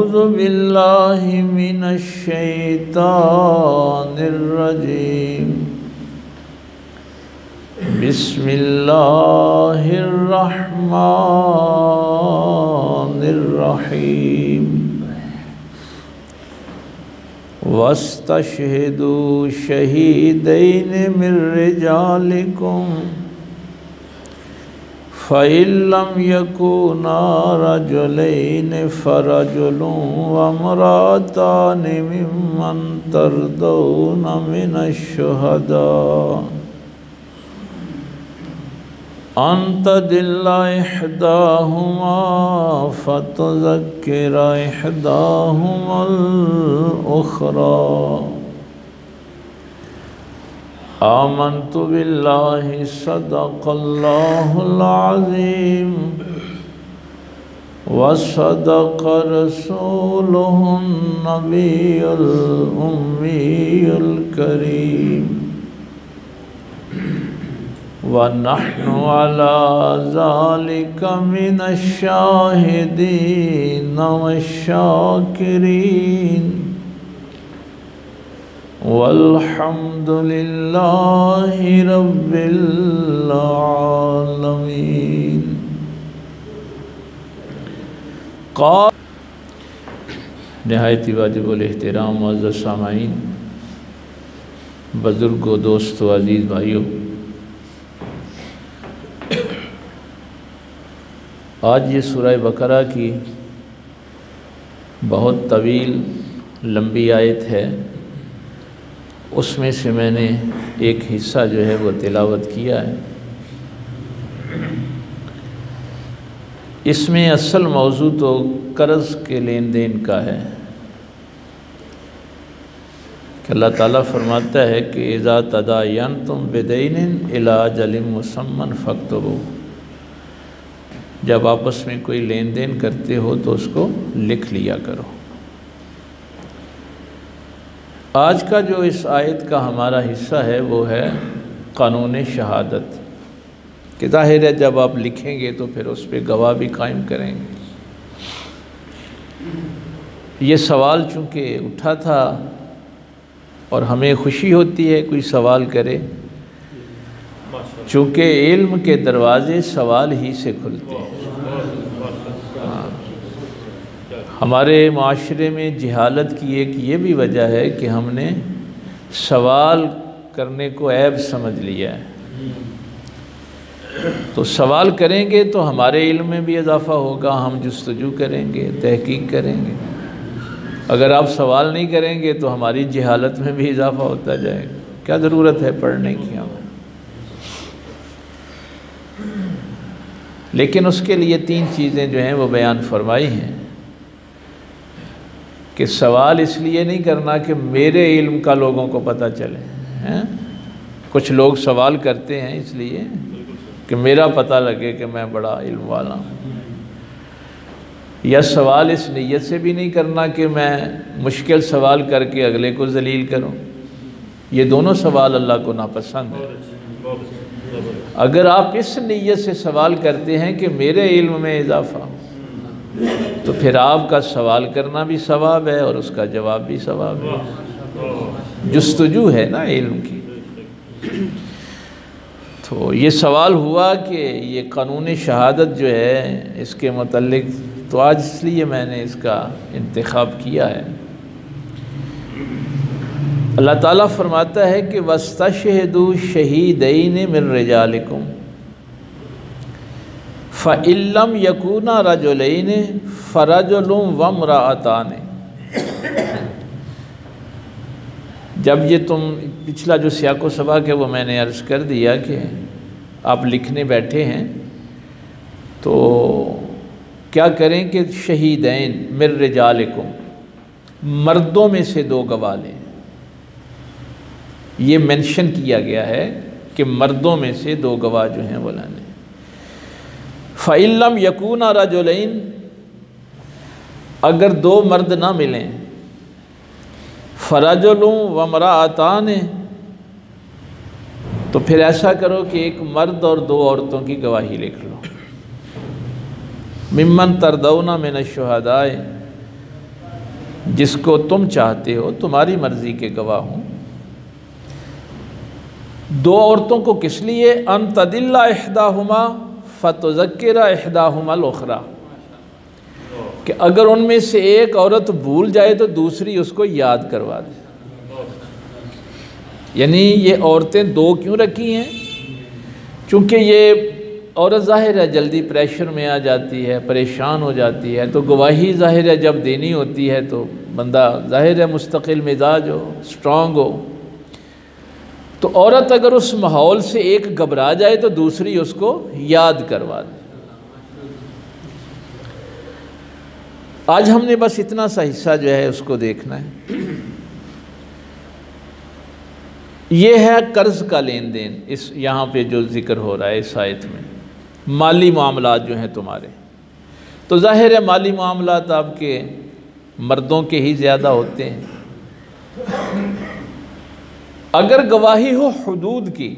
अऊज़ु बिल्लाहि मिनश शैतानिर रजीम। बिस्मिल्लाहिर रहमानिर रहीम। वस्तशहिदू शहीदैन मिन रिजालिकुम फ़इल्लम यकूना रजुलैन फ़रजुलुन वम्रअतानि मिम्मन तर्दौना मिनश शुहदा अन तदिल्ला इहदाहुमा फ़तुज़क्किरा इहदाहुमल उख़रा। आमन्तु बिल्लाहि सदक़ल्लाहुल अज़ीम व सदक़ रसूलुहुन नबियुल उम्मियुल करीम व नहनु अला ज़ालिका मिनश शाहिदीन वश्शाकिरीन वल्हम्दुलिल्लाहि रब्बिल आलमीन। नहायत वाजिबुल एहतराम मुअज़्ज़ज़ सामाईन, बुज़ुर्गों, दोस्तों, अज़ीज़ भाइयों, आज ये सूरह बकरा की बहुत तवील लंबी आयत है। उसमें से मैंने एक हिस्सा जो है वो तिलावत किया है। इसमें असल मौजू तो कर्ज़ के लेन देन का है कि अल्लाह ताला फरमाता है कि इज़ा तदायनतुम बिदैनिन इला अजलिन मुसम्मन फक्तुबू। जब आपस में कोई लेन देन करते हो तो उसको लिख लिया करो। आज का जो इस आयत का हमारा हिस्सा है वो है कानून शहादत कि ज़ाहिर है जब आप लिखेंगे तो फिर उस पर गवाह भी कायम करेंगे। ये सवाल चूँकि उठा था और हमें खुशी होती है कोई सवाल करे, चूँकि इल्म के दरवाज़े सवाल ही से खुलते हैं। हमारे माशरे में जहालत की एक ये भी वजह है कि हमने सवाल करने को ऐब समझ लिया है। तो सवाल करेंगे तो हमारे इल्म में भी इजाफ़ा होगा, हम जुस्तजू करेंगे, तहकीक करेंगे। अगर आप सवाल नहीं करेंगे तो हमारी जहालत में भी इजाफ़ा होता जाएगा। क्या ज़रूरत है पढ़ने की हमें? लेकिन उसके लिए तीन चीज़ें जो हैं वो बयान फरमाई हैं कि सवाल इसलिए नहीं करना कि मेरे इल्म का लोगों को पता चले हैं। कुछ लोग सवाल करते हैं इसलिए कि मेरा पता लगे कि मैं बड़ा इल्म वाला हूँ, या सवाल इस नीयत से भी नहीं करना कि मैं मुश्किल सवाल करके अगले को जलील करूँ। ये दोनों सवाल अल्लाह को नापसंद है। अगर आप इस नीयत से सवाल करते हैं कि मेरे इल्म में इजाफ़ा, तो फिर आपका सवाल करना भी सवाब है और उसका जवाब भी सवाब है। जुस्तजू है ना इल्म की। तो ये सवाल हुआ कि ये कानून शहादत जो है इसके मुतल्लिक, तो आज इसलिए मैंने इसका इंतखाब किया है। अल्लाह ताला फरमाता है कि वस्तशहिदू शहीदैन मिन रिजालिकुम फ़इल्लम यकूना रजुलैन फ़रजुलुन वम्रअतान। जब ये तुम पिछला जो सियाको सबक है वो मैंने अर्ज़ कर दिया कि आप लिखने बैठे हैं तो क्या करें कि शहीदैन मिन रिजालिकुम, मर्दों में से दो गवाह लें। ये मेंशन किया गया है कि मर्दों में से दो गवाह जो हैं वो लाने। फ़इल्लम यकूना रजुलैन, अगर दो मर्द ना मिलें, फ़रजुलुन वम्रअतान, तो फिर ऐसा करो कि एक मर्द और दो औरतों की गवाही लिख लो। मिम्मन तरदौना मिनश शुहदाए, जिसको तुम चाहते हो, तुम्हारी मर्ज़ी के गवाह हूँ। दो औरतों को किस लिए? अन तदिल्ला इहदाहुमा फतुज़क्किरा इहदाहुमा अल-उख़रा, कि अगर उनमें से एक औरत भूल जाए तो दूसरी उसको याद करवा दे। यानी ये औरतें दो क्यों रखी हैं? चूँकि ये औरत ज़ाहिर है जल्दी प्रेशर में आ जाती है, परेशान हो जाती है, तो गवाही ज़ाहिर है जब देनी होती है तो बंदा ज़ाहिर है मुस्तकिल मिजाज हो, स्ट्रॉन्ग हो। तो औरत अगर उस माहौल से एक घबरा जाए तो दूसरी उसको याद करवा दे। आज हमने बस इतना सा हिस्सा जो है उसको देखना है। ये है कर्ज़ का लेन देन, इस यहाँ पे जो ज़िक्र हो रहा है इस आयत में, माली मामलात जो हैं तुम्हारे। तो ज़ाहिर है माली मामलात आपके मर्दों के ही ज़्यादा होते हैं। अगर गवाही हो हुदूद की,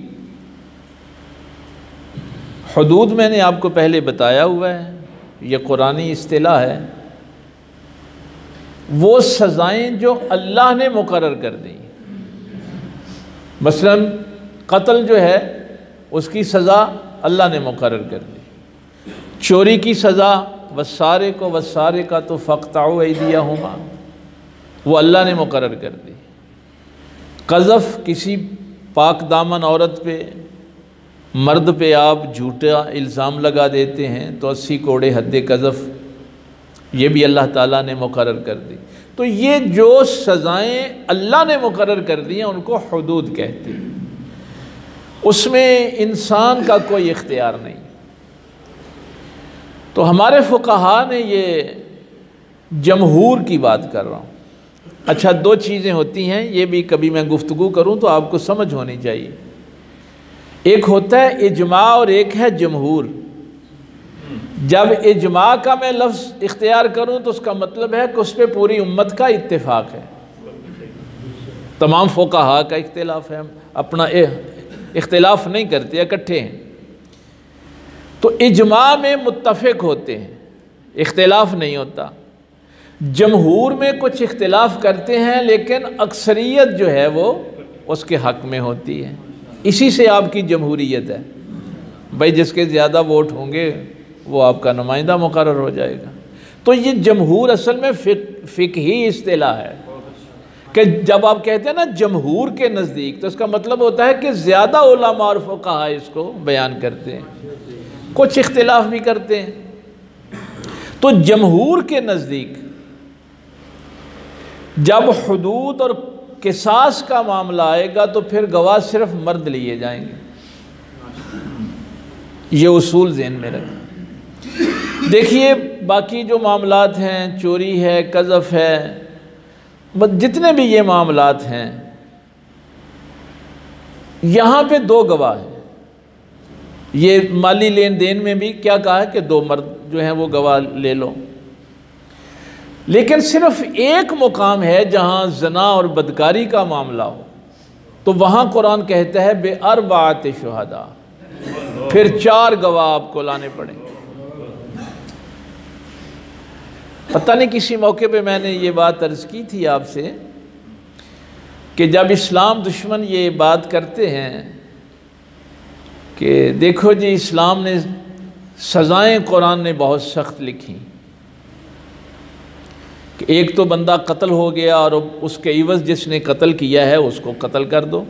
हुदूद मैंने आपको पहले बताया हुआ है, ये कुरानी इस्तिलाह है, वो सज़ाएँ जो अल्लाह ने मुकर्रर कर दी। मसलन कत्ल जो है उसकी सज़ा अल्लाह ने मुकर्रर कर दी। चोरी की सज़ा वस्सारे का तो फ़क़्तउ ऐदियहुमा, वो अल्लाह ने मुकर्रर कर दी। क़ज़फ़, किसी पाक दामन औरत पे, मर्द पे आप झूठा इल्ज़ाम लगा देते हैं तो 80 कोड़े हद्द क़ज़फ़, ये भी अल्लाह ताला ने मुकर्रर कर दी। तो ये जो सज़ाएँ अल्लाह ने मुकर्रर कर दी हैं उनको हुदूद कहते हैं। उसमें इंसान का कोई इख्तियार नहीं। तो हमारे फ़ुक़हा ने ये जमहूर की बात कर रहा हूँ। अच्छा, दो चीज़ें होती हैं, ये भी कभी मैं गुफ्तगू करूँ तो आपको समझ होनी चाहिए। एक होता है इजमा और एक है जमहूर। जब इजमा का मैं लफ्ज़ इख्तियार करूँ तो उसका मतलब है कि उस पर पूरी उम्मत का इत्तेफाक है, तमाम फ़ुक़हा का इख्तिलाफ है, हम अपना इख्तिलाफ नहीं करते, इकट्ठे हैं। तो इजमा में मुत्तफ़िक़ होते हैं, इख्तिलाफ नहीं होता। जमहूर में कुछ इख्तिलाफ करते हैं लेकिन अक्सरियत जो है वो उसके हक़ में होती है। इसी से आपकी जमहूरियत है भाई, जिसके ज़्यादा वोट होंगे वो आपका नुमाइंदा मुकर्रर हो जाएगा। तो ये जमहूर असल में फ़िक़ही इस्तिलाह है कि जब आप कहते हैं ना जमहूर के नज़दीक, तो इसका मतलब होता है कि ज़्यादा उलमा और फ़ुक़हा इसको बयान करते हैं, कुछ इख्तिलाफ भी करते हैं। तो जमहूर के नज़दीक जब हुदूद और किसास का मामला आएगा तो फिर गवाह सिर्फ मर्द लिए जाएंगे। ये उसूल ज़हन में रखें। देखिए बाकी जो मामलात हैं, चोरी है, क़ज़फ़ है, जितने भी ये मामलात हैं, यहाँ पे दो गवाह हैं। ये माली लेन देन में भी क्या कहा है कि दो मर्द जो हैं वो गवाह ले लो। लेकिन सिर्फ एक मुकाम है जहाँ ज़ना और बदकारी का मामला हो, तो वहाँ कुरान कहता है बे-अर्बाअत शुहदा, फिर 4 गवाह आपको लाने पड़ेंगे। पता नहीं किसी मौके पे मैंने ये बात अर्ज़ की थी आपसे कि जब इस्लाम दुश्मन ये बात करते हैं कि देखो जी इस्लाम ने सज़ाएँ कुरान ने बहुत सख्त लिखी कि एक तो बंदा कत्ल हो गया और उसके इवज़ जिसने कत्ल किया है उसको कत्ल कर दो,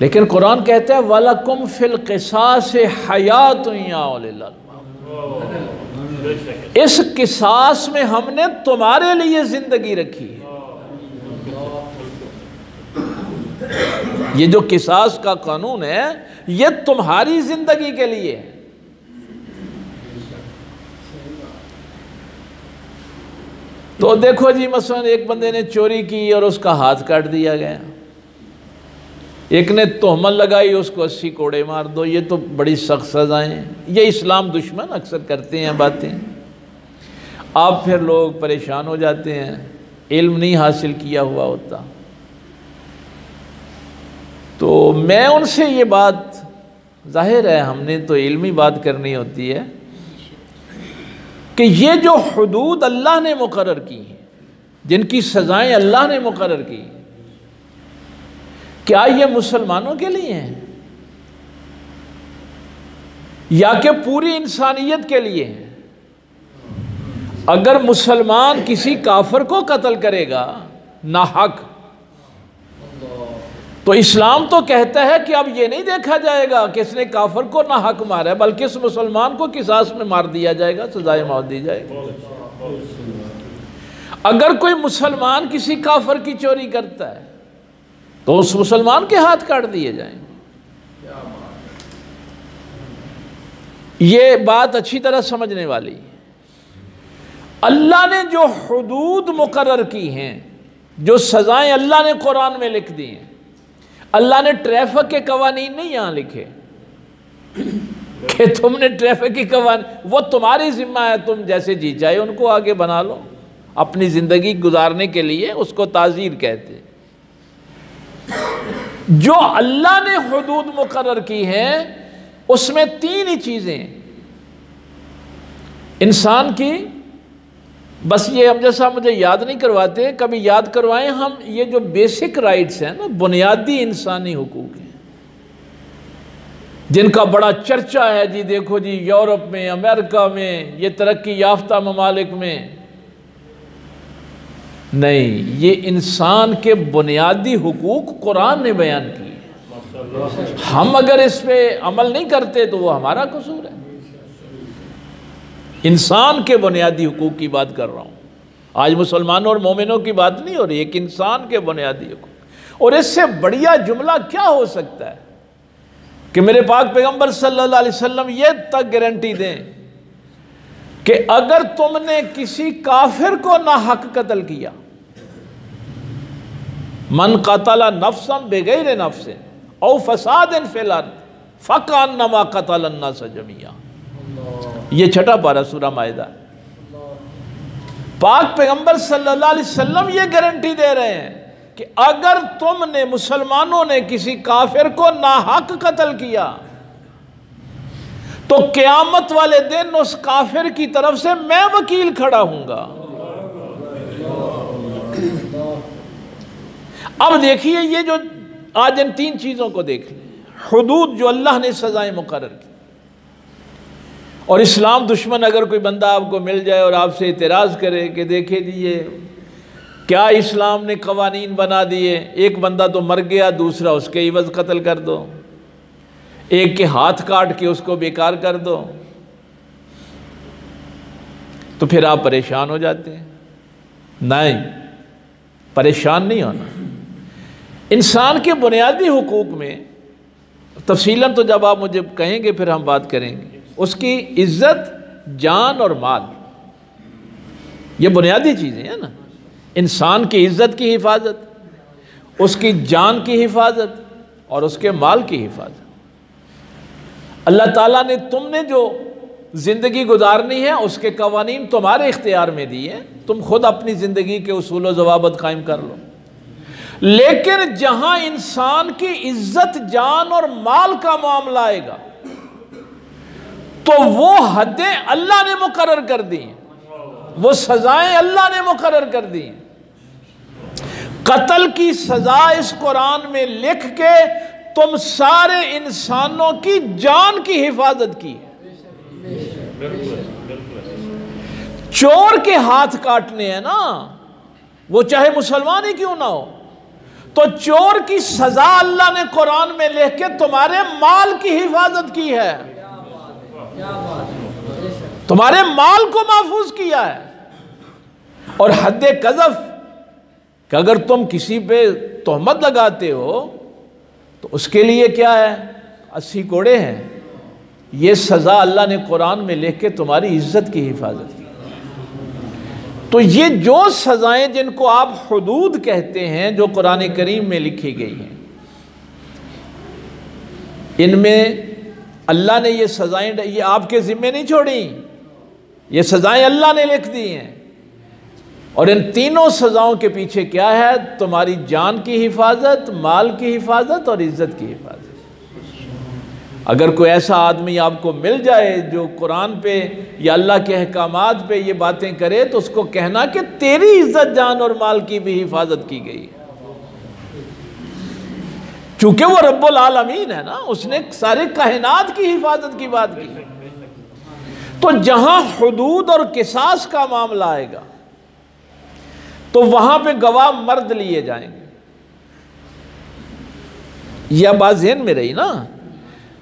लेकिन कुरान कहता है वलकुम फिल क़िसास हयातुन या उलिल अलबाब, इस किसास में हमने तुम्हारे लिए ज़िंदगी रखी है। ये जो किसास का कानून है ये तुम्हारी ज़िंदगी के लिए है। तो देखो जी मसलन एक बंदे ने चोरी की और उसका हाथ काट दिया गया, एक ने तोहमत लगाई उसको 80 कोड़े मार दो, ये तो बड़ी सख्त सज़ाएँ। ये इस्लाम दुश्मन अक्सर करते हैं बातें, आप फिर लोग परेशान हो जाते हैं, इल्म नहीं हासिल किया हुआ होता। तो मैं उनसे ये बात, जाहिर है हमने तो इल्मी बात करनी होती है, कि ये जो हुदूद अल्लाह ने मुकर्रर की हैं, जिनकी सज़ाएं अल्लाह ने मुकर्रर की, क्या ये मुसलमानों के लिए हैं या कि पूरी इंसानियत के लिए हैं? अगर मुसलमान किसी काफिर को कत्ल करेगा नाहक, तो इस्लाम तो कहता है कि अब ये नहीं देखा जाएगा कि इसने काफिर को नाहक मारा है, बल्कि इस मुसलमान को किसास में मार दिया जाएगा, सजाए मौत दी जाएगी। अगर कोई मुसलमान किसी काफिर की चोरी करता है तो उस मुसलमान के हाथ काट दिए जाएंगे। ये बात अच्छी तरह समझने वाली है। अल्लाह ने जो हुदूद मुकर्रर की हैं, जो सज़ाएं अल्लाह ने कुरान में लिख दी हैं, अल्लाह ने ट्रैफिक के कवानीन नहीं यहाँ लिखे कि तुमने ट्रैफिक की कवानीन, वो तुम्हारी जिम्मा है, तुम जैसे जी चाहे उनको आगे बना लो, अपनी ज़िंदगी गुजारने के लिए उसको ताज़ीर कहते हैं। जो अल्लाह ने हुदूद मुकर्रर की हैं उसमें 3 ही चीज़ें इंसान की, बस ये हम जैसा मुझे याद नहीं करवाते, कभी याद करवाएं हम। ये जो बेसिक राइट्स हैं ना, बुनियादी इंसानी हुकूक हैं, जिनका बड़ा चर्चा है जी, देखो जी यूरोप में, अमेरिका में, ये तरक्की याफ्ता ममालिक में, नहीं, ये इंसान के बुनियादी हुकूक कुरान ने बयान किए। हम अगर इस पे अमल नहीं करते तो वो हमारा कसूर है। इंसान के बुनियादी हुकूक की बात कर रहा हूँ, आज मुसलमानों और मोमिनों की बात नहीं हो रही, एक इंसान के बुनियादी हुकूक। और इससे बढ़िया जुमला क्या हो सकता है कि मेरे पाक पैगंबर सल्लल्लाहु अलैहि वसल्लम ये तक गारंटी दें कि अगर तुमने किसी काफिर को नाहक कत्ल किया, मन कतला नफ्सन बेगैर नफ्सिन औ फसादिन फिल अर्द फकअन्नमा कतल अन्नास जमीआ, ये 6ठा पारा सूरा माइदा। पाक पैगंबर सल्लल्लाहु अलैहि वसल्लम ये गारंटी दे रहे हैं कि अगर तुमने, मुसलमानों ने किसी काफिर को नाहक कत्ल किया तो क़यामत वाले दिन उस काफिर की तरफ से मैं वकील खड़ा हूंगा। अब देखिए, ये जो आज इन 3 चीज़ों को देख लें, हुदूद जो अल्लाह ने सज़ाएं मुकर्रर की, और इस्लाम दुश्मन अगर कोई बंदा आपको मिल जाए और आपसे इतराज़ करे कि देखे जी ये क्या इस्लाम ने कवानीन बना दिए, एक बंदा तो मर गया, दूसरा उसके इवज़ कत्ल कर दो, एक के हाथ काट के उसको बेकार कर दो, तो फिर आप परेशान हो जाते हैं। नहीं, परेशान नहीं होना। इंसान के बुनियादी हुकूक में तफसीलन तो जब आप मुझे कहेंगे फिर हम बात करेंगे। उसकी इज़्ज़त, जान और माल, ये बुनियादी चीज़ें हैं ना। इंसान की इज़्ज़त की हिफाजत, उसकी जान की हिफाजत और उसके माल की हिफाजत। अल्लाह ताला ने तुमने जो ज़िंदगी गुजारनी है उसके कवानीन तुम्हारे इख्तियार में दिए, तुम खुद अपनी ज़िंदगी के उसूल व ज़वाबित कायम कर लो। लेकिन जहां इंसान की इज्जत, जान और माल का मामला आएगा तो वो हदें अल्लाह ने मुकर्रर कर दी हैं, वो सजाएं अल्लाह ने मुकर्रर कर दी हैं। कत्ल की सजा इस कुरान में लिख के तुम सारे इंसानों की जान की हिफाजत की है। चोर के हाथ काटने हैं ना, वो चाहे मुसलमान ही क्यों ना हो, तो चोर की सजा अल्लाह ने कुरान में लिख के तुम्हारे माल की हिफाजत की है, तुम्हारे माल को महफूज किया है। और हद कज़फ कि अगर तुम किसी पे तोहमत लगाते हो तो उसके लिए क्या है, 80 कोड़े हैं। ये सज़ा अल्लाह ने कुरान में लिख के तुम्हारी इज्जत की हिफाजत की। तो ये जो सज़ाएं जिनको आप हुदूद कहते हैं, जो कुरान करीम में लिखी गई हैं, इनमें अल्लाह ने ये सज़ाएं, ये आपके ज़िम्मे नहीं छोड़ी, ये सज़ाएं अल्लाह ने लिख दी हैं। और इन तीनों सज़ाओं के पीछे क्या है, तुम्हारी जान की हिफाजत, माल की हिफाजत और इज़्ज़त की हिफाजत। अगर कोई ऐसा आदमी आपको मिल जाए जो कुरान पे या अल्लाह के अहकामात पे ये बातें करे, तो उसको कहना कि तेरी इज्जत जान और माल की भी हिफाजत की गई है। चूंकि वो रब्बुल आलमीन है ना, उसने सारे कायनात की हिफाजत की बात की। तो जहां हुदूद और किसास का मामला आएगा तो वहां पे गवाह मर्द लिए जाएंगे। यह बात ज़हन में रही ना।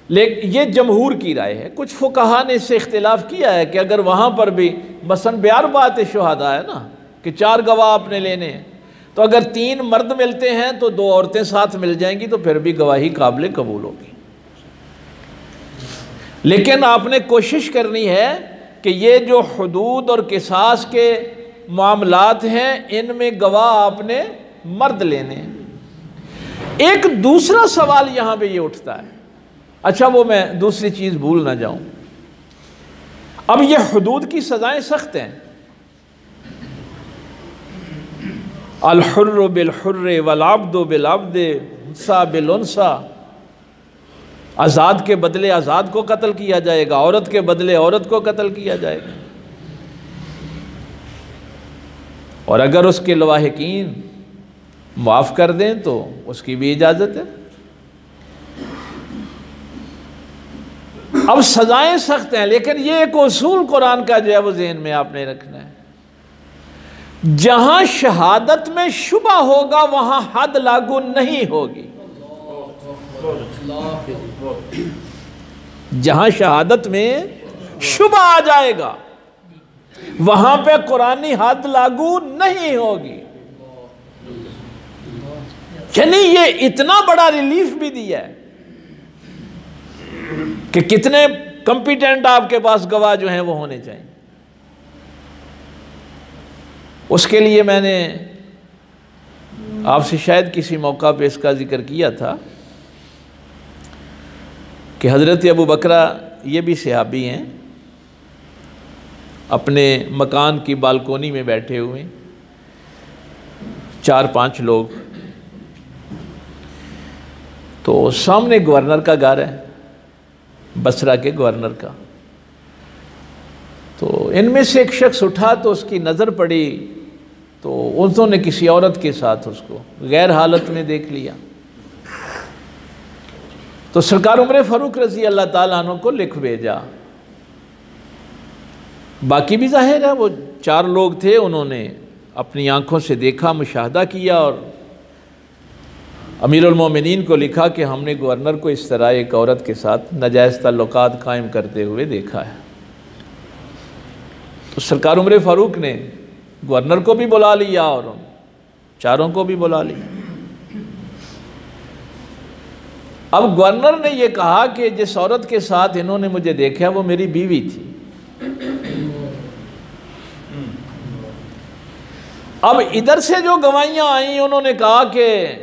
लेकिन ये जमहूर की राय है। कुछ फुकहा ने इससे इख्तिलाफ किया है कि अगर वहाँ पर भी मसलन ब्यार बात शुहादा है ना कि 4 गवाह आपने लेने हैं, तो अगर 3 मर्द मिलते हैं तो 2 औरतें साथ मिल जाएंगी, तो फिर भी गवाही काबिल कबूल होगी। लेकिन आपने कोशिश करनी है कि ये जो हुदूद और किसास के मामलात हैं, इनमें गवाह आपने मर्द लेने हैं। एक दूसरा सवाल यहाँ पे ये उठता है, अच्छा वो मैं दूसरी चीज़ भूल ना जाऊं, अब ये हुदूद की सज़ाएं सख्त हैं। अल हुर्र बिल हुर्र वल अब्दु बिल अब्द उन्सा बिल उन्सा, आज़ाद के बदले आज़ाद को कत्ल किया जाएगा, औरत के बदले औरत को कत्ल किया जाएगा। और अगर उसके लवाहिकीन माफ़ कर दें तो उसकी भी इजाज़त है। अब सजाएं सख्त हैं, लेकिन ये एक उसूल कुरान का जो है वो ज़हन में आपने रखना है, जहां शहादत में शुबा होगा वहां हद लागू नहीं होगी। जहां शहादत में शुबा आ जाएगा वहां पे कुरानी हद लागू नहीं होगी। यानी ये इतना बड़ा रिलीफ भी दिया है कि कितने कंपिटेंट आपके पास गवाह जो हैं वो होने चाहिए। उसके लिए मैंने आपसे शायद किसी मौका पे इसका जिक्र किया था कि हज़रत अबू बकरा ये भी सहाबी हैं, अपने मकान की बालकोनी में बैठे हुए 4-5 लोग, तो सामने गवर्नर का घर है, बसरा के गवर्नर का। तो इनमें से एक शख्स उठा तो उसकी नज़र पड़ी तो उन्होंने किसी औरत के साथ उसको गैर हालत में देख लिया। तो सरकार उमर फ़ारूक रज़ी अल्लाह ताला अन्हु को लिख भेजा। बाकी भी जाहिर है वो 4 लोग थे, उन्होंने अपनी आंखों से देखा, मुशाहदा किया और अमीरुल मोमिनीन को लिखा कि हमने गवर्नर को इस तरह एक औरत के साथ नाजायज़ ताल्लुकात कायम करते हुए देखा है। तो सरकार उमर फ़ारूक ने गवर्नर को भी बुला लिया और उन 4 को भी बुला लिया। अब गवर्नर ने यह कहा कि जिस औरत के साथ इन्होंने मुझे देखा वो मेरी बीवी थी। अब इधर से जो गवाहियाँ आई उन्होंने कहा कि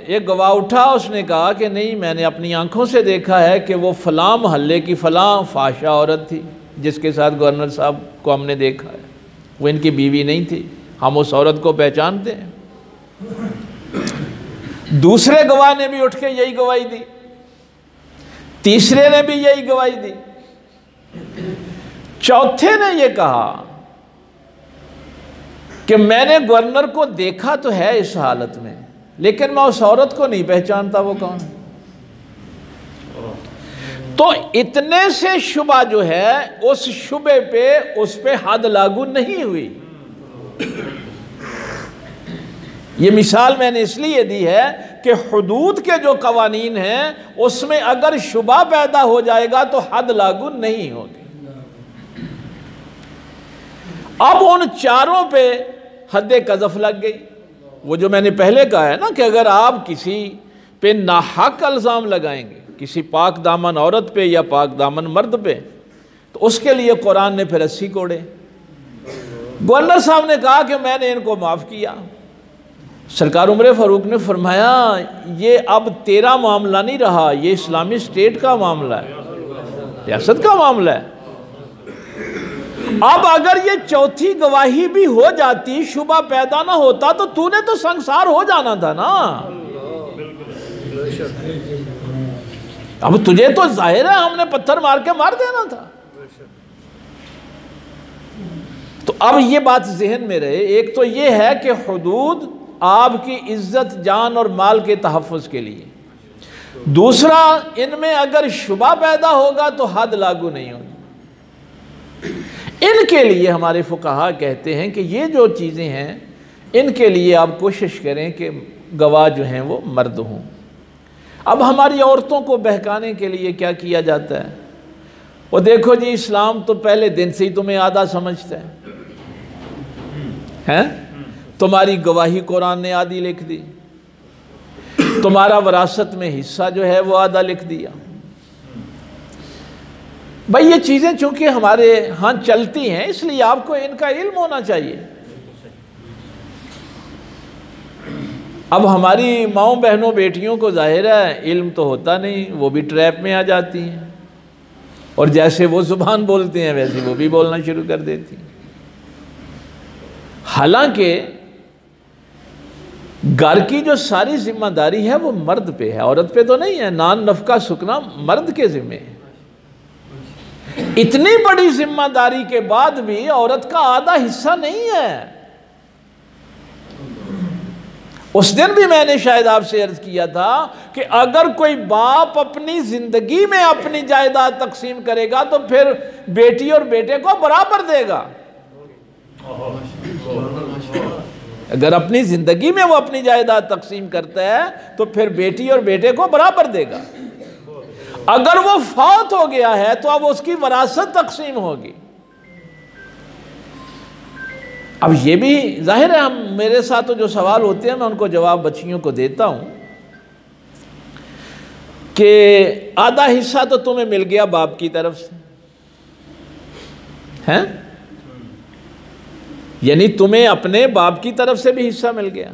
एक गवाह उठा, उसने कहा कि नहीं, मैंने अपनी आंखों से देखा है कि वो फ़लाँ महल्ले की फ़लाँ फाशा औरत थी जिसके साथ गवर्नर साहब को हमने देखा है, वो इनकी बीवी नहीं थी, हम उस औरत को पहचानते हैं। दूसरे गवाह ने भी उठ के यही गवाही दी, तीसरे ने भी यही गवाही दी, चौथे ने यह कहा कि मैंने गवर्नर को देखा तो है इस हालत में, लेकिन मैं उस औरत को नहीं पहचानता वो कौन है। तो इतने से शुबा जो है उस शुबे पे उस पे हद लागू नहीं हुई। ये मिसाल मैंने इसलिए दी है कि हुदूद के जो कवानीन हैं उसमें अगर शुबा पैदा हो जाएगा तो हद लागू नहीं होगी। अब उन 4 पे हद कज़फ लग गई। वो जो मैंने पहले कहा है ना कि अगर आप किसी पे नाहक इल्ज़ाम लगाएंगे, किसी पाक दामन औरत पे या पाक दामन मर्द पे, तो उसके लिए कुरान ने फिर 80 कोड़े। गवर्नर साहब ने कहा कि मैंने इनको माफ़ किया। सरकार उमर फ़ारूक ने फरमाया ये अब तेरा मामला नहीं रहा, ये इस्लामी स्टेट का मामला है, रियासत का मामला है। अब अगर ये चौथी गवाही भी हो जाती, शुबा पैदा ना होता, तो तूने तो संसार हो जाना था ना। अब तुझे तो जाहिर है हमने पत्थर मार के मार देना था। तो अब ये बात जहन में रहे, एक तो ये है कि हुदूद आपकी इज्जत जान और माल के तहफ़्फ़ुज़ के लिए, दूसरा इनमें अगर शुबा पैदा होगा तो हद लागू नहीं होगी। इनके लिए हमारे फुक़हा कहते हैं कि ये जो चीज़ें हैं इनके लिए आप कोशिश करें कि गवाह जो हैं वो मर्द हों। अब हमारी औरतों को बहकाने के लिए क्या किया जाता है, वो देखो जी इस्लाम तो पहले दिन से ही तुम्हें आधा समझता है? तुम्हारी गवाही कुरान ने आधी लिख दी, तुम्हारा वरासत में हिस्सा जो है वो आधा लिख दिया। भाई ये चीज़ें चूंकि हमारे यहाँ चलती हैं इसलिए आपको इनका इल्म होना चाहिए। अब हमारी माओं बहनों बेटियों को जाहिर है इल्म तो होता नहीं, वो भी ट्रैप में आ जाती हैं और जैसे वो ज़ुबान बोलते हैं वैसे वो भी बोलना शुरू कर देती हैं। हालांकि घर की जो सारी जिम्मेदारी है वो मर्द पे है, औरत पे तो नहीं है। नान नफका सुकना मर्द के जिम्मे है। इतनी बड़ी जिम्मेदारी के बाद भी औरत का आधा हिस्सा नहीं है। उस दिन भी मैंने शायद आपसे अर्ज किया था कि अगर कोई बाप अपनी जिंदगी में अपनी जायदाद तकसीम करेगा तो फिर बेटी और बेटे को बराबर देगा। अगर अपनी जिंदगी में वो अपनी जायदाद तकसीम करता है तो फिर बेटी और बेटे को बराबर देगा। अगर वो फौत हो गया है तो अब उसकी वरासत तकसीम होगी। अब ये भी जाहिर है, हम मेरे साथ तो जो सवाल होते हैं मैं उनको जवाब बच्चियों को देता हूं कि आधा हिस्सा तो तुम्हें मिल गया बाप की तरफ से, हैं? यानी तुम्हें अपने बाप की तरफ से भी हिस्सा मिल गया।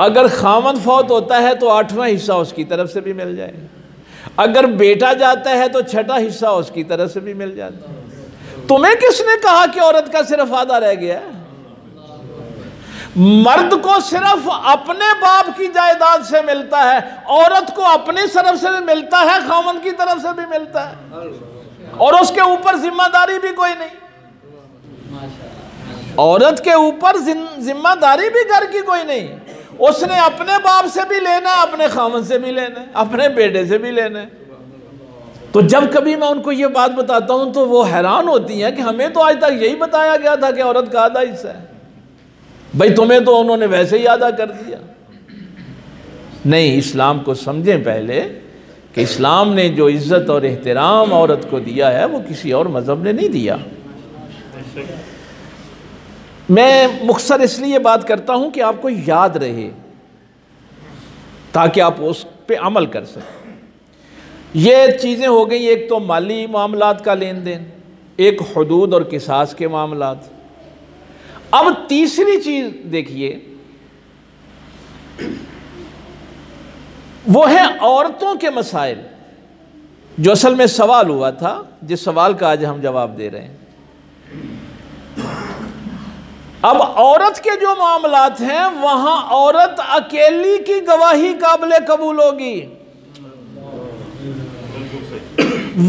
अगर खामन फौत होता है तो 8वां हिस्सा उसकी तरफ से भी मिल जाएगा। अगर बेटा जाता है तो 6ठा हिस्सा उसकी तरफ से भी मिल जाता है। तुम्हें किसने कहा कि औरत का सिर्फ आधा रह गया है? मर्द को सिर्फ अपने बाप की जायदाद से मिलता है, औरत को अपनी तरफ से भी मिलता है, खामन की तरफ से भी मिलता है, और उसके ऊपर जिम्मेदारी भी कोई नहीं। औरत के ऊपर जिम्मेदारी भी घर की कोई नहीं। उसने अपने बाप से भी लेना है, अपने खामन से भी लेना है, अपने बेटे से भी लेना है। तो जब कभी मैं उनको ये बात बताता हूं तो वो हैरान होती हैं कि हमें तो आज तक यही बताया गया था कि औरत का आधा हिस्सा है। भाई तुम्हें तो उन्होंने वैसे ही आधा कर दिया। नहीं, इस्लाम को समझें पहले कि इस्लाम ने जो इज़्ज़त और एहतराम औरत को दिया है वो किसी और मज़हब ने नहीं दिया। मैं मुख्तसर इसलिए बात करता हूं कि आपको याद रहे ताकि आप उस पे अमल कर सकें। ये चीज़ें हो गई, एक तो माली मामलात का लेन देन, एक हुदूद और किसास के मामलात। अब तीसरी चीज़ देखिए, वो है औरतों के मसाइल, जो असल में सवाल हुआ था, जिस सवाल का आज हम जवाब दे रहे हैं। अब औरत के जो मामलात हैं वहां औरत अकेली की गवाही काबिल कबूल होगी,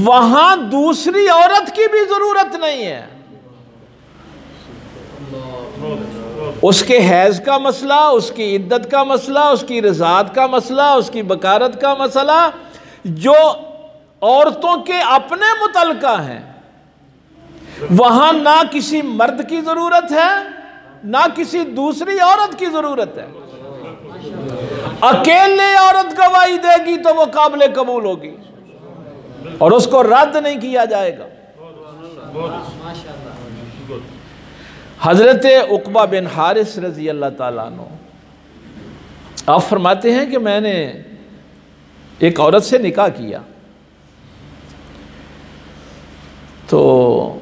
वहां दूसरी औरत की भी जरूरत नहीं है। उसके हैज का मसला, उसकी इद्दत का मसला, उसकी रज़ात का मसला, उसकी बकारत का मसला जो औरतों के अपने मुतल्लिका हैं, वहां ना किसी मर्द की जरूरत है ना किसी दूसरी औरत की जरूरत है। अकेले औरत गवाही देगी तो वो काबिल कबूल होगी और उसको रद्द नहीं किया जाएगा। हजरत उक़बा बिन हारिस रज़ी अल्लाह ताला अन्हु आप फरमाते हैं कि मैंने एक औरत से निकाह किया, तो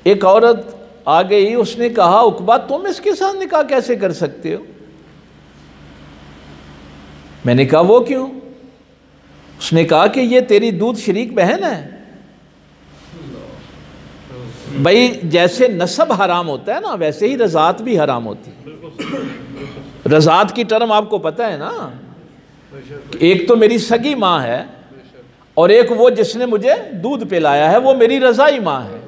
एक औरत आ गई, उसने कहा उक़बा तुम इसके साथ निकाह कैसे कर सकते हो? मैंने कहा वो क्यों? उसने कहा कि ये तेरी दूध शरीक बहन है। भाई जैसे नसब हराम होता है ना, वैसे ही रज़ात भी हराम होती है। रज़ात की टर्म आपको पता है ना, एक तो मेरी सगी माँ है और एक वो जिसने मुझे दूध पिलाया है, वो मेरी रज़ाई माँ है।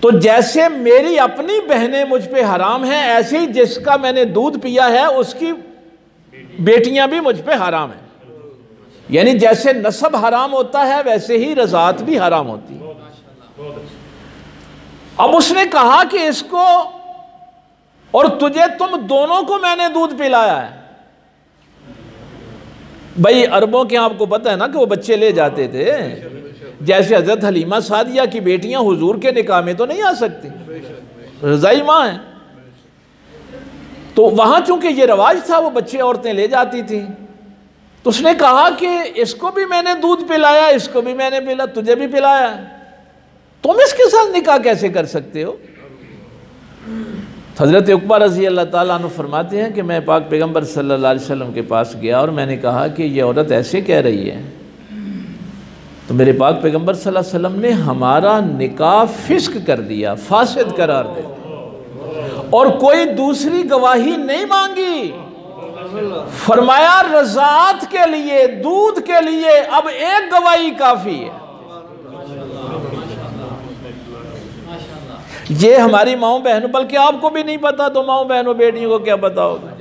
तो जैसे मेरी अपनी बहनें मुझ पे हराम हैं, ऐसे ही जिसका मैंने दूध पिया है उसकी बेटियां भी मुझ पे हराम हैं। यानी जैसे नसब हराम होता है वैसे ही रज़ात भी हराम होती है। अब उसने कहा कि इसको और तुझे, तुम दोनों को मैंने दूध पिलाया है। भाई अरबों के आपको पता है ना कि वो बच्चे ले जाते थे, जैसे हजरत हलीमा सादिया की बेटियां हुजूर के निकाह में तो नहीं आ सकती, रज़ाई माँ है। तो वहां चूंकि ये रवाज था, वो बच्चे औरतें ले जाती थी। तो उसने कहा कि इसको भी मैंने दूध पिलाया, इसको भी मैंने पिला, तुझे भी पिलाया, तुम इसके साथ निकाह कैसे कर सकते हो? हज़रत उक़बा रज़ी अल्लाह ताला अन्हु फरमाते हैं कि मैं पाक पैगम्बर सल्लल्लाहु अलैहि वसल्लम के पास गया और मैंने कहा कि ये औरत ऐसे कह रही है। तो मेरे पाक पैगम्बर सल्लल्लाहु अलैहि वसल्लम ने हमारा निकाह फिस्क कर दिया, फासिद करार दे दिया और कोई दूसरी गवाही नहीं मांगी। फरमाया रज़ात के लिए, दूध के लिए अब एक गवाही काफ़ी है। ये हमारी माओ बहनों, बल्कि आपको भी नहीं पता तो माओ बहनों बेटियों को क्या पता होगा।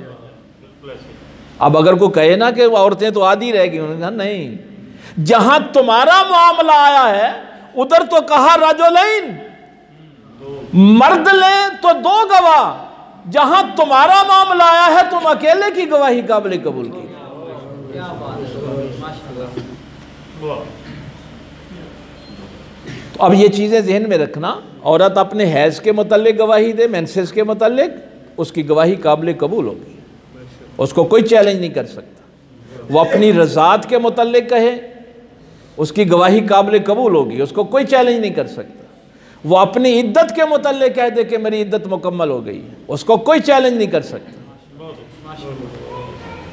अब अगर कोई कहे ना कि औरतें तो आधी रह गई, उन्होंने कहा नहीं, जहां तुम्हारा मामला आया है उधर तो कहा रजुलैन, मर्द ले तो दो गवाह, जहां तुम्हारा मामला आया है तुम अकेले की गवाही काबिल कबूल की। तो अब ये चीज़ें जहन में रखना, औरत अपने हैज़ के मुतल्लिक गवाही दे, मेंसेस के मुतल्लिक, उसकी गवाही काबिल कबूल होगी, उसको कोई चैलेंज नहीं कर सकता। वो अपनी रज़ात के मुतल्लिक कहे, उसकी गवाही काबिल कबूल होगी, उसको कोई चैलेंज नहीं कर सकता। वो अपनी इद्दत के मुतल्लिक कह दे कि मेरी इद्दत मुकम्मल हो गई है, उसको कोई चैलेंज नहीं कर सकता।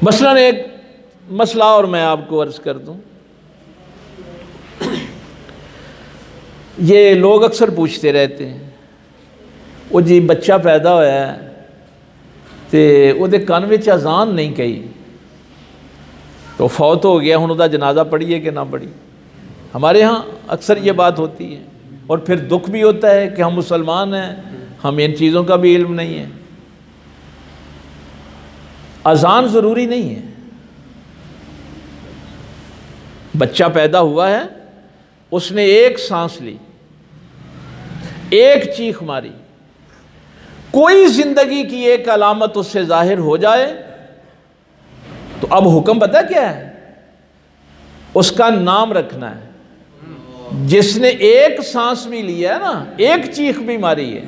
मसलन एक मसला और मैं आपको अर्ज़ कर दूं, ये लोग अक्सर पूछते रहते हैं, वो जी बच्चा पैदा होया है ते उहदे कान विच अजान नहीं कही, तो फौत हो गया, हुण उहदा जनाजा पढ़िए कि ना पढ़िए। हमारे यहाँ अक्सर ये बात होती है और फिर दुख भी होता है कि हम मुसलमान हैं, हमें इन चीज़ों का भी इल्म नहीं है। अजान ज़रूरी नहीं है। बच्चा पैदा हुआ है, उसने एक सांस ली, एक चीख मारी, कोई जिंदगी की एक अलामत उससे जाहिर हो जाए तो अब हुक्म पता क्या है? उसका नाम रखना है। जिसने एक सांस भी लिया है ना, एक चीख भी मारी है,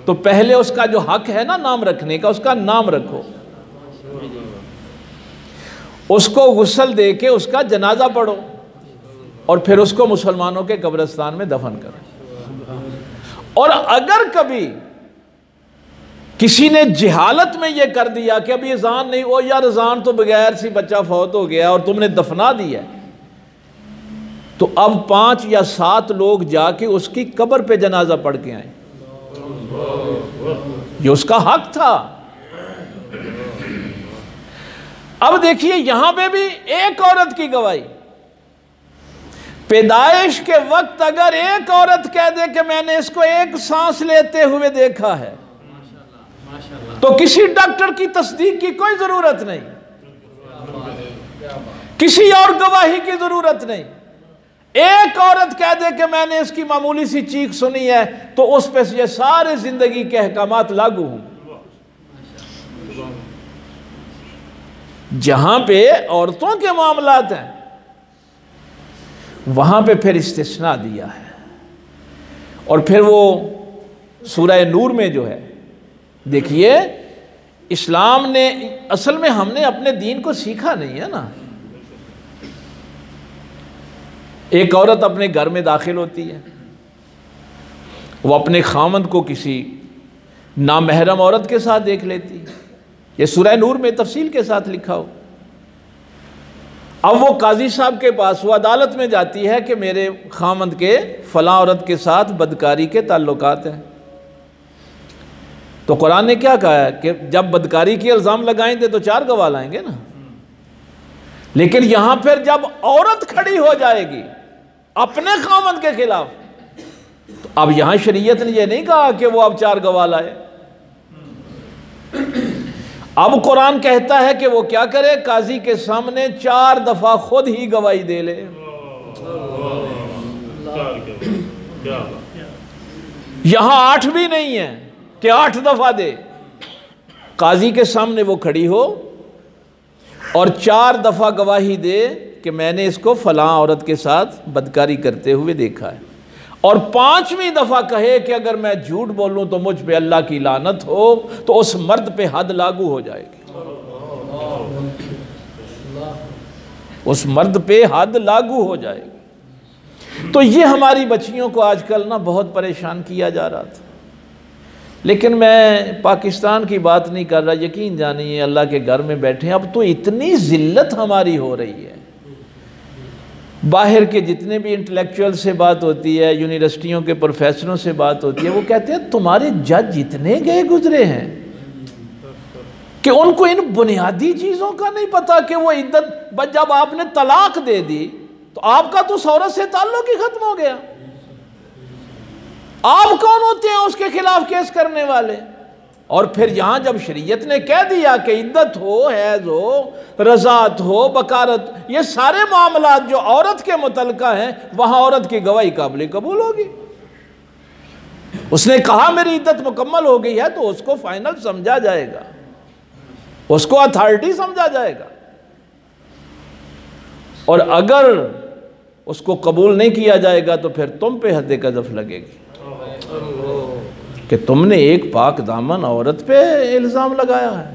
तो पहले उसका जो हक है ना नाम रखने का, उसका नाम रखो, उसको गुस्ल दे के उसका जनाजा पढ़ो और फिर उसको मुसलमानों के कब्रिस्तान में दफन करो। और अगर कभी किसी ने जिहालत में यह कर दिया कि अभी अजान नहीं, ओ यार अजान तो बगैर सी बच्चा फौत हो गया और तुमने दफना दिया, तो अब 5 या 7 लोग जाके उसकी कब्र पे जनाजा पढ़ के आए। ये उसका हक था। अब देखिए यहां पे भी एक औरत की गवाही, पैदाइश के वक्त अगर एक औरत कह दे कि मैंने इसको एक सांस लेते हुए देखा है, तो किसी डॉक्टर की तस्दीक की कोई जरूरत नहीं, किसी और गवाही की जरूरत नहीं। एक औरत कह दे कि मैंने इसकी मामूली सी चीख सुनी है, तो उस पर ये सारे जिंदगी के अहकामात लागू होंगे। जहां पे औरतों के मामलात हैं वहां पे फिर इस्तिस्ना दिया है। और फिर वो सूरह नूर में जो है, देखिए इस्लाम ने, असल में हमने अपने दीन को सीखा नहीं है ना। एक औरत अपने घर में दाखिल होती है, वो अपने खामंद को किसी नामहरम औरत के साथ देख लेती है। ये सूरह नूर में तफसील के साथ लिखा हो। अब वो काजी साहब के पास, वो अदालत में जाती है कि मेरे खामंद के फलां औरत के साथ बदकारी के ताल्लुकात हैं। तो कुरान ने क्या कहा है कि जब बदकारी के इल्ज़ाम लगाएंगे तो 4 गवाह लाएंगे ना। लेकिन यहां फिर जब औरत खड़ी हो जाएगी अपने खामद के खिलाफ, तो अब यहां शरीयत ने यह नहीं कहा कि वो अब 4 गवाह लाए। अब कुरान कहता है कि वो क्या करे, काजी के सामने 4 दफा खुद ही गवाही दे ले। यहां 8 भी नहीं है कि 8 दफा दे, काजी के सामने वो खड़ी हो और 4 दफा गवाही दे कि मैंने इसको फलां औरत के साथ बदकारी करते हुए देखा है, और 5वीं दफा कहे कि अगर मैं झूठ बोलूं तो मुझ पे अल्लाह की लानत हो, तो उस मर्द पे हद लागू हो जाएगी, उस मर्द पे हद लागू हो जाएगी। तो ये हमारी बच्चियों को आजकल ना बहुत परेशान किया जा रहा था। लेकिन मैं पाकिस्तान की बात नहीं कर रहा, यकीन जानिए अल्लाह के घर में बैठे, अब तो इतनी जिल्लत हमारी हो रही है। बाहर के जितने भी इंटेलेक्चुअल से बात होती है, यूनिवर्सिटियों के प्रोफेसरों से बात होती है, वो कहते हैं तुम्हारे जज इतने गए गुजरे हैं कि उनको इन बुनियादी चीज़ों का नहीं पता कि वो इद्दत, जब आपने तलाक दे दी तो आपका तो उस औरत से ताल्लुक ही खत्म हो गया। आप कौन होते हैं उसके खिलाफ केस करने वाले? और फिर यहां जब शरीयत ने कह दिया कि इद्दत हो, हैज हो, रज़ात हो, बकारत, ये सारे मामलात जो औरत के मुतल्लिका हैं, वहां औरत की गवाही काबिल कबूल होगी। उसने कहा मेरी इद्दत मुकम्मल हो गई है, तो उसको फाइनल समझा जाएगा, उसको अथॉरिटी समझा जाएगा। और अगर उसको कबूल नहीं किया जाएगा तो फिर तुम पे हद कज़फ लगेगी कि तुमने एक पाक दामन औरत पे इल्ज़ाम लगाया है।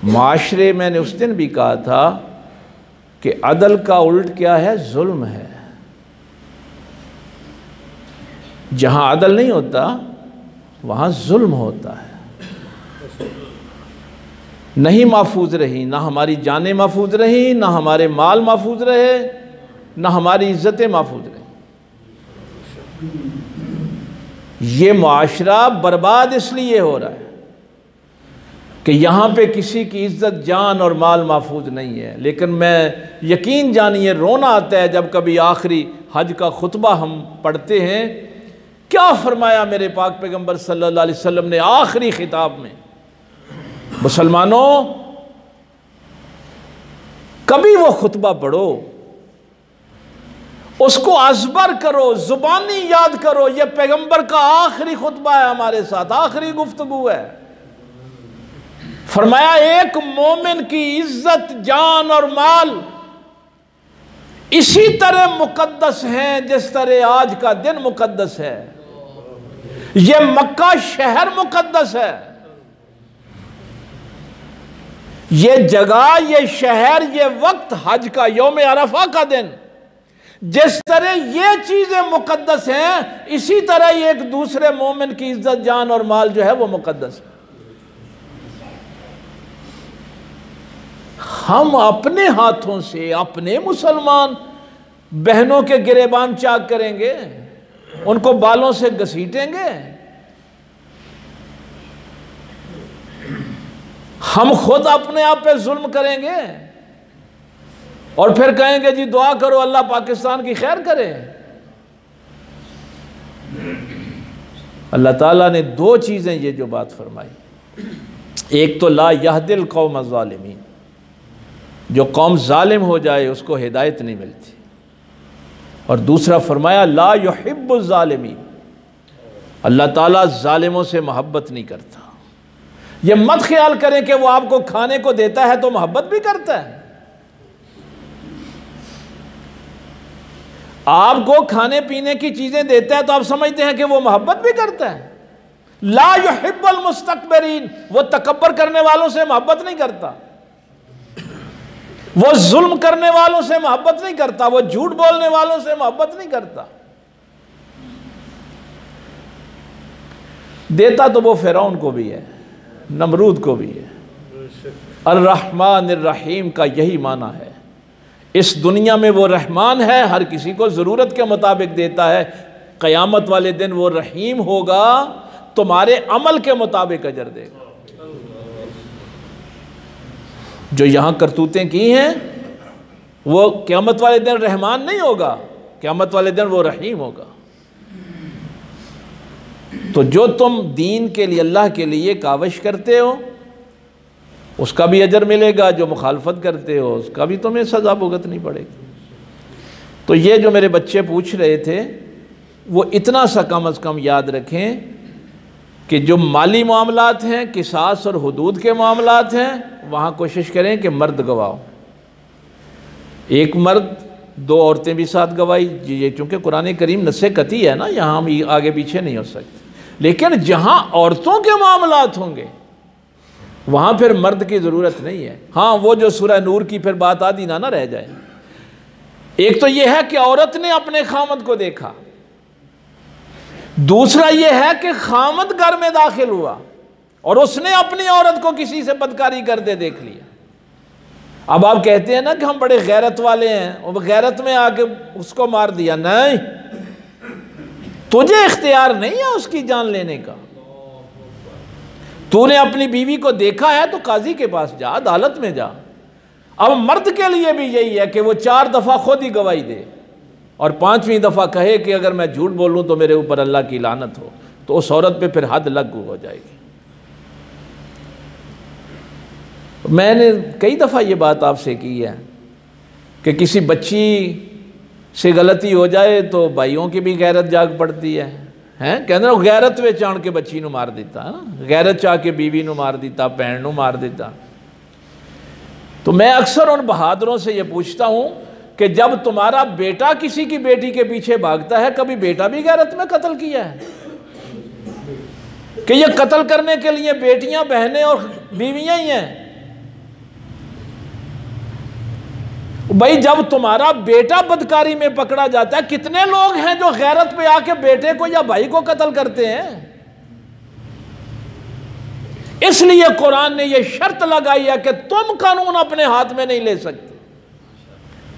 माशरे, मैंने उस दिन भी कहा था कि अदल का उल्ट क्या है? जुल्म है। जहां अदल नहीं होता वहां जुल्म होता है। नहीं महफूज रही, ना हमारी जानें महफूज रही, ना हमारे माल महफूज रहे, ना हमारी इज्जतें महफूज रही। ये मुआशरा बर्बाद इसलिए हो रहा है कि यहाँ पे किसी की इज्जत, जान और माल महफूज नहीं है। लेकिन मैं यकीन जानिए रोना आता है जब कभी आखिरी हज का खुतबा हम पढ़ते हैं। क्या फरमाया मेरे पाक पैगंबर सल्लल्लाहु अलैहि वसल्लम ने आखिरी खिताब में? मुसलमानों, कभी वो खुतबा पढ़ो, उसको अज़बर करो, जुबानी याद करो। ये पैगंबर का आखिरी खुतबा है हमारे साथ, आखिरी गुफ्तगू है। फरमाया एक मोमिन की इज्जत, जान और माल इसी तरह मुकद्दस हैं जिस तरह आज का दिन मुकद्दस है। ये मक्का शहर मुकद्दस है। ये जगह, ये शहर, ये वक्त, हज का यौम अरफा का दिन, जिस तरह ये चीजें मुकद्दस हैं, इसी तरह एक दूसरे मोमिन की इज्जत, जान और माल जो है वो मुकद्दस है। हम अपने हाथों से अपने मुसलमान बहनों के गिरेबान चाक करेंगे, उनको बालों से घसीटेंगे। हम खुद अपने आप पे जुल्म करेंगे और फिर कहेंगे जी दुआ करो अल्लाह पाकिस्तान की खैर करे। अल्लाह ताला ने 2 चीज़ें ये जो बात फरमाई, एक तो ला यहदिल कौम ज़ालिमीन, जो कौम जालिम हो जाए उसको हिदायत नहीं मिलती, और दूसरा फरमाया ला युहिब्बुज़ ज़ालिमीन, अल्लाह ताला जालिमों से मोहब्बत नहीं करता। ये मत ख्याल करें कि वो आपको खाने को देता है तो मोहब्बत भी करता है। आपको खाने पीने की चीजें देता है तो आप समझते हैं कि वो मोहब्बत भी करता है। ला युहिब्बुल मुस्तकबिरीन, वो तकब्बर करने वालों से मोहब्बत नहीं करता, वो जुल्म करने वालों से मोहब्बत नहीं करता, वो झूठ बोलने वालों से मोहब्बत नहीं करता। देता तो वो फिरौन को भी है, नमरूद को भी है। अर्रहमान अर्रहीम का यही माना है। इस दुनिया में वो रहमान है, हर किसी को ज़रूरत के मुताबिक देता है। क़यामत वाले दिन वो रहीम होगा, तुम्हारे अमल के मुताबिक अजर देगा। जो यहाँ करतूतें की हैं वो क़यामत वाले दिन रहमान नहीं होगा, क़यामत वाले दिन वो रहीम होगा। तो जो तुम दीन के लिए, अल्लाह के लिए काविश करते हो उसका भी अजर मिलेगा, जो मुखालफत करते हो उसका भी तुम्हें सज़ा भुगतनी पड़ेगी। तो ये जो मेरे बच्चे पूछ रहे थे वो इतना सा कम अज़ कम याद रखें कि जो माली मामलात हैं, किसास और हुदूद के मामलात हैं, वहाँ कोशिश करें कि मर्द गवाओ। एक मर्द दो औरतें भी साथ गवाई, ये चूँकि कुरान करीम नस्से कती है ना, यहाँ हम आगे पीछे नहीं हो सकते। लेकिन जहाँ औरतों के मामलात होंगे वहाँ फिर मर्द की ज़रूरत नहीं है। हाँ, वो जो सूरह नूर की फिर बात आदि ना रह जाए। एक तो ये है कि औरत ने अपने खामद को देखा, दूसरा ये है कि खामद घर में दाखिल हुआ और उसने अपनी औरत को किसी से बदकारी करते देख लिया। अब आप कहते हैं ना कि हम बड़े गैरत वाले हैं और गैरत में आके उसको मार दिया। नहीं, तुझे इख्तियार नहीं है उसकी जान लेने का। तूने अपनी बीवी को देखा है तो काजी के पास जा, अदालत में जा। अब मर्द के लिए भी यही है कि वो 4 दफ़ा खुद ही गवाही दे और 5वीं दफ़ा कहे कि अगर मैं झूठ बोलूँ तो मेरे ऊपर अल्लाह की लानत हो, तो उस औरत पे फिर हद लागू हो जाएगी। मैंने कई दफ़ा ये बात आपसे की है कि किसी बच्ची से गलती हो जाए तो भाइयों की भी गैरत जाग पड़ती है। कहते गैरत वे चाण के बच्ची नू मार दिता है ना, गैरत चाह के बीवी नू मार दिता, भैन नू मार दिता। तो मैं अक्सर उन बहादुरों से ये पूछता हूँ कि जब तुम्हारा बेटा किसी की बेटी के पीछे भागता है, कभी बेटा भी गैरत में कत्ल किया है? कि ये कत्ल करने के लिए बेटियां, बहनें और बीवियां ही हैं? भाई जब तुम्हारा बेटा बदकारी में पकड़ा जाता है, कितने लोग हैं जो गैरत पे आके बेटे को या भाई को कत्ल करते हैं? इसलिए कुरान ने यह शर्त लगाई है कि तुम कानून अपने हाथ में नहीं ले सकते।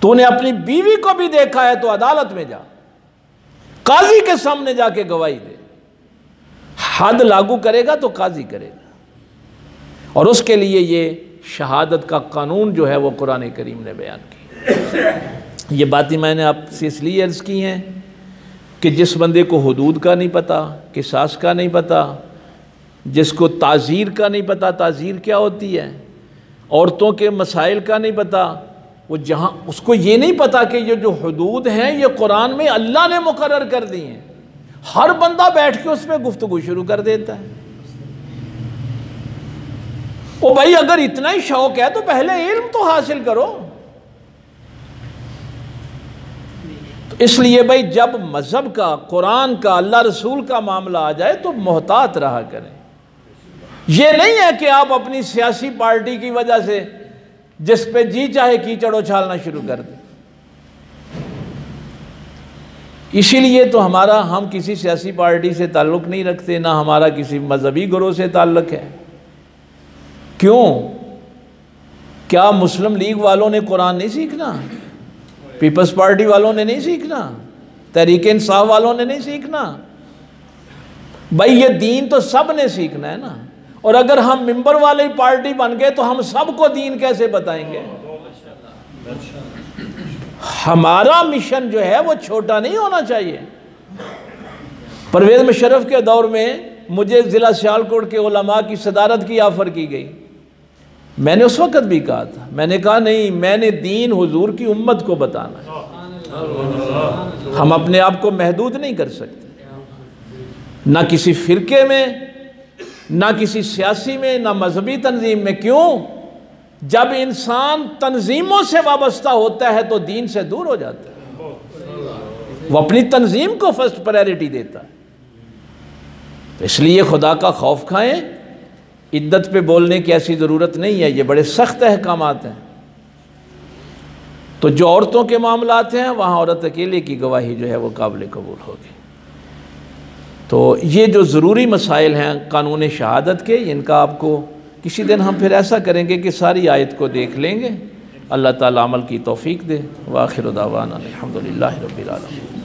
तूने अपनी बीवी को भी देखा है तो अदालत में जा, काजी के सामने जाके गवाही दे। हद लागू करेगा तो काजी करेगा, और उसके लिए ये शहादत का कानून जो है वो कुरान करीम ने बयान किया। ये बातें मैंने आपसे इसलिए अर्ज़ की हैं कि जिस बंदे को हुदूद का नहीं पता, किसास का नहीं पता, जिसको ताज़ीर का नहीं पता, ताज़ीर क्या होती है, औरतों के मसाइल का नहीं पता, वो जहाँ उसको ये नहीं पता कि ये जो हुदूद हैं ये कुरान में अल्लाह ने मुकर्रर कर दी हैं, हर बंदा बैठ के उस पर गुफ्तगू शुरू कर देता है। ओ भाई अगर इतना ही शौक है तो पहले इल्म तो हासिल करो। तो इसलिए भाई जब मजहब का, कुरान का, अल्लाह रसूल का मामला आ जाए तो मोहतात रहा करें। ये नहीं है कि आप अपनी सियासी पार्टी की वजह से जिस पे जी चाहे कीचड़ उछालना शुरू कर दें। इसीलिए तो हम किसी सियासी पार्टी से ताल्लुक़ नहीं रखते, ना हमारा किसी मजहबी गुरोह से ताल्लुक़ है। क्यों? क्या मुस्लिम लीग वालों ने कुरान नहीं सीखना? पीपल्स पार्टी वालों ने नहीं सीखना? तहरीक इंसाफ वालों ने नहीं सीखना? भाई ये दीन तो सब ने सीखना है ना। और अगर हम मिंबर वाली पार्टी बन गए तो हम सबको दीन कैसे बताएंगे? हमारा मिशन जो है वो छोटा नहीं होना चाहिए। परवेज़ मुशर्रफ के दौर में मुझे ज़िला सियालकोट के उलमा की सदारत की ऑफ़र की गई। मैंने उस वक़्त भी कहा था, मैंने कहा नहीं, मैंने दीन हुजूर की उम्मत को बताना है। हम अपने आप को महदूद नहीं कर सकते, ना किसी फ़िरके में, ना किसी सियासी में, ना मजहबी तंजीम में। क्यों? जब इंसान तंजीमों से वाबस्ता होता है तो दीन से दूर हो जाता है। वो अपनी तंजीम को फर्स्ट प्रायोरिटी देता है। तो इसलिए खुदा का खौफ खाएं। इद्दत पे बोलने की ऐसी ज़रूरत नहीं है, ये बड़े सख्त अहकामात हैं। तो जो औरतों के मामलात हैं वहाँ औरत अकेले की गवाही जो है वो काबिल कबूल होगी। तो ये जो ज़रूरी मसाइल हैं कानून शहादत के, इनका आपको किसी दिन हम फिर ऐसा करेंगे कि सारी आयत को देख लेंगे। अल्लाह ताला अमल की तौफीक दे। व आखिर दावाना अल्हम्दुलिल्लाहि रब्बिल आलमीन।